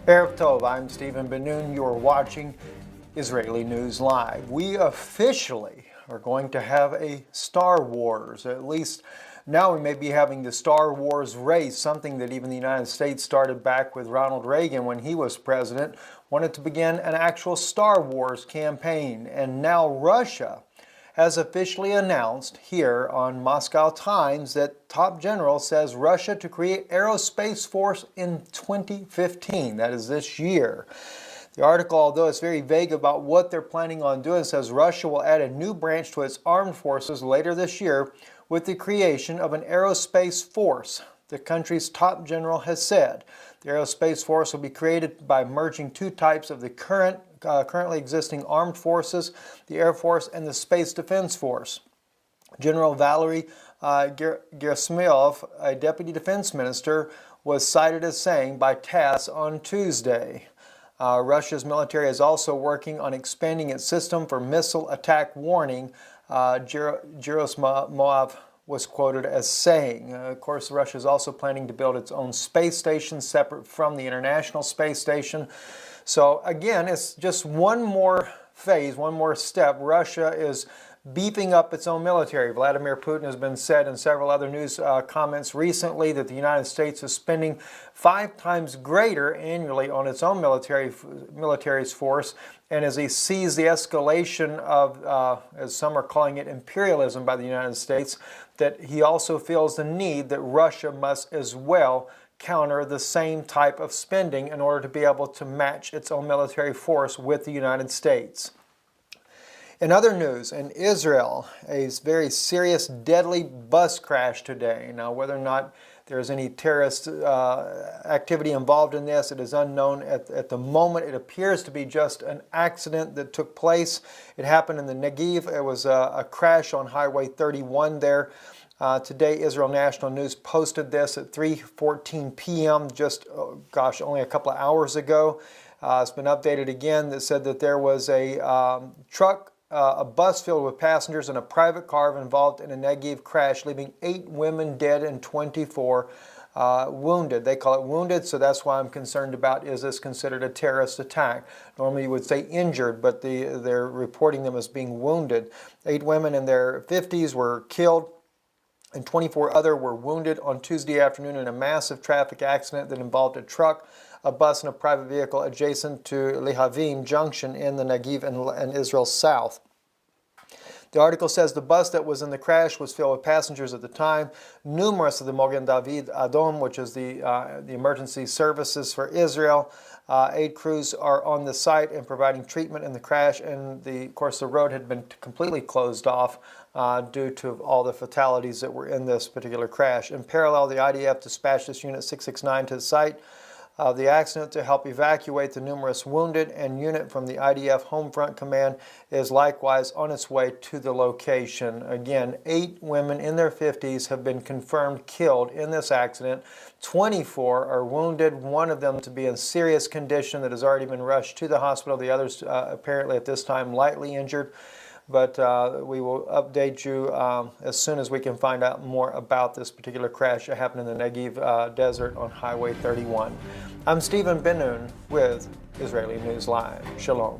Erev Tov, I'm Stephen Ben-Nun. You're watching Israeli News Live. We officially are going to have a Star Wars. At least now we may be having the Star Wars race, something that even the United States started back with Ronald Reagan when he was president, wanted to begin an actual Star Wars campaign. And now Russia has officially announced here on Moscow Times that top general says Russia to create aerospace force in 2015, that is this year. The article, although it's very vague about what they're planning on doing, says Russia will add a new branch to its armed forces later this year with the creation of an aerospace force. The country's top general has said the aerospace force will be created by merging two types of the currently existing armed forces, the Air Force and the Space Defense Force. General Valery Gerasimov, a deputy defense minister, was cited as saying by TASS on Tuesday. Russia's military is also working on expanding its system for missile attack warning, Gerasimov was quoted as saying. Of course, Russia is also planning to build its own space station separate from the International Space Station. So again, it's just one more phase, one more step. Russia is beefing up its own military. Vladimir Putin has been said in several other news comments recently that the United States is spending 5 times greater annually on its own military's force. And as he sees the escalation of, as some are calling it, imperialism by the United States, that he also feels the need that Russia must as well counter the same type of spending in order to be able to match its own military force with the United States. In other news, in Israel, a very serious, deadly bus crash today. Now, whether or not there's any terrorist activity involved in this, it is unknown at the moment. It appears to be just an accident that took place. It happened in the Negev. It was a crash on Highway 31 there. Today, Israel National News posted this at 3:14 p.m., just, only a couple of hours ago. It's been updated again that said that there was a a bus filled with passengers and a private car involved in a Negev crash, leaving 8 women dead and 24 wounded. They call it wounded, so that's why I'm concerned about, is this considered a terrorist attack? Normally you would say injured, but they're reporting them as being wounded. 8 women in their 50s were killed, and 24 other were wounded on Tuesday afternoon in a massive traffic accident that involved a truck, a bus, and a private vehicle adjacent to Lehavim Junction in the Negev and Israel South. The article says the bus that was in the crash was filled with passengers at the time. Numerous of the Mogen David Adom, which is the emergency services for Israel, 8 crews are on the site and providing treatment in the crash, and of course the road had been completely closed off due to all the fatalities that were in this particular crash. In parallel, the IDF dispatched this Unit 669 to the site of the accident to help evacuate the numerous wounded, and unit from the IDF Home Front Command is likewise on its way to the location. Again, 8 women in their 50s have been confirmed killed in this accident. 24 are wounded, one of them to be in serious condition that has already been rushed to the hospital. The others apparently at this time lightly injured. But we will update you as soon as we can find out more about this particular crash that happened in the Negev desert on Highway 31. I'm Stephen Ben-Nun with Israeli News Live. Shalom.